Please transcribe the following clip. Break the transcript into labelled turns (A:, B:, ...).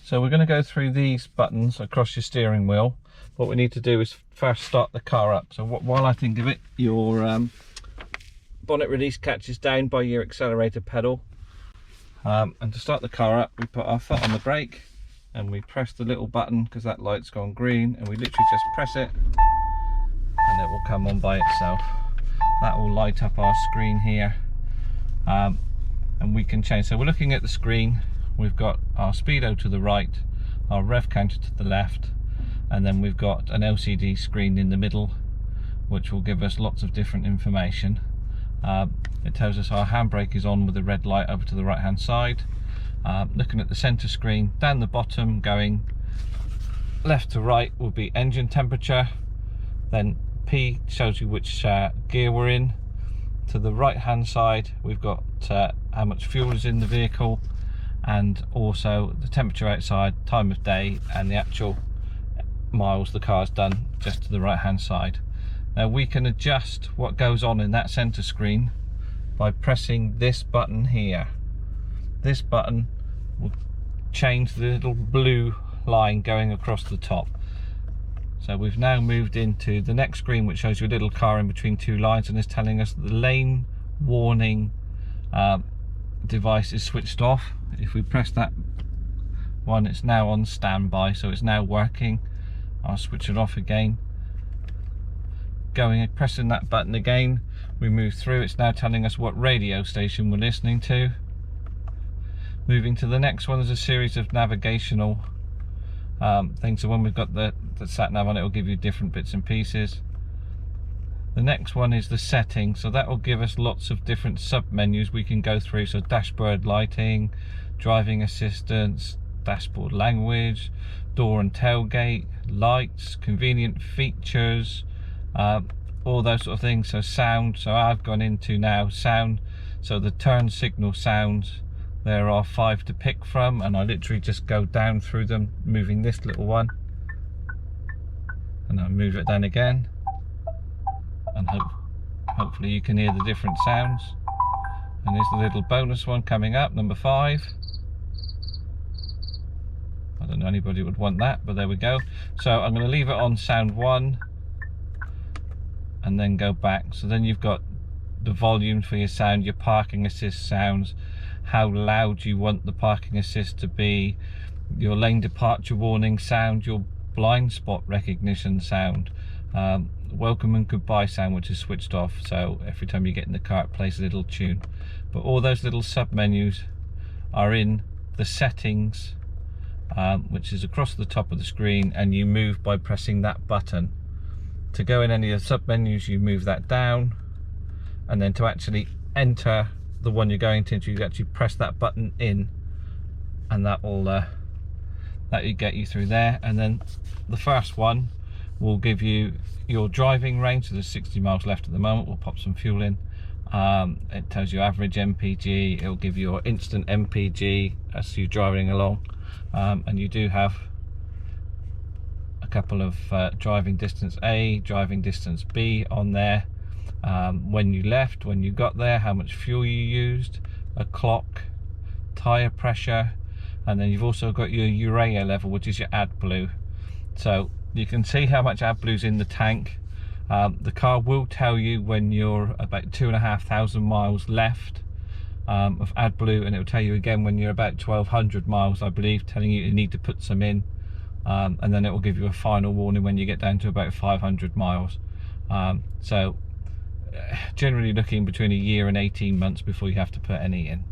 A: So we're going to go through these buttons across your steering wheel. What we need to do is first start the car up. So while I think of it, your bonnet release catch is down by your accelerator pedal. And to start the car up, we put our foot on the brake and we press the little button because that light's gone green, and we literally just press it and it will come on by itself. That will light up our screen here, and we can change. So we're looking at the screen. We've got our speedo to the right, our rev counter to the left, and then we've got an LCD screen in the middle which will give us lots of different information. It tells us our handbrake is on with the red light over to the right hand side. Looking at the center screen, down the bottom going left to right will be engine temperature, then P shows you which gear we're in. To the right hand side we've got how much fuel is in the vehicle, and also the temperature outside, time of day, and the actual miles the car's done, just to the right hand side. Now we can adjust what goes on in that center screen by pressing this button here. This button will change the little blue line going across the top. So we've now moved into the next screen, which shows you a little car in between two lines and is telling us that the lane warning device is switched off. If we press that one, it's now on standby, so it's now working. I'll switch it off again. Pressing that button again, we move through. It's now telling us what radio station we're listening to. Moving to the next one, there's a series of navigational things. So when we've got the sat nav on, it will give you different bits and pieces. The next one is the settings, so that will give us lots of different sub menus we can go through. So dashboard lighting, driving assistance, dashboard language, door and tailgate, lights, convenient features, all those sort of things. So sound, so I've gone into now sound, so the turn signal sounds, there are 5 to pick from, and I literally just go down through them, moving this little one, and I move it down again, and hopefully you can hear the different sounds. And there's the little bonus one coming up, number 5. I don't know anybody would want that, but there we go. So I'm going to leave it on sound 1 and then go back. So then you've got the volume for your sound, your parking assist sounds, how loud you want the parking assist to be, your lane departure warning sound, your blind spot recognition sound, welcome and goodbye sound, which is switched off, so every time you get in the car it plays a little tune. But all those little sub menus are in the settings, which is across the top of the screen, and you move by pressing that button. To go in any of the sub menus, you move that down, and then to actually enter the one you're going to, you actually press that button in, and that will get you through there. And then the first one will give you your driving range, so there's 60 miles left at the moment. We'll pop some fuel in. It tells you average MPG, it'll give you your instant MPG as you're driving along, and you do have a couple of driving distance A, driving distance B on there, when you left, when you got there, how much fuel you used, a clock, tyre pressure, and then you've also got your urea level, which is your AdBlue. So you can see how much AdBlue's in the tank. The car will tell you when you're about 2,500 miles left of AdBlue, and it will tell you again when you're about 1,200 miles, I believe, telling you need to put some in, and then it will give you a final warning when you get down to about 500 miles. So generally looking between a year and 18 months before you have to put any in.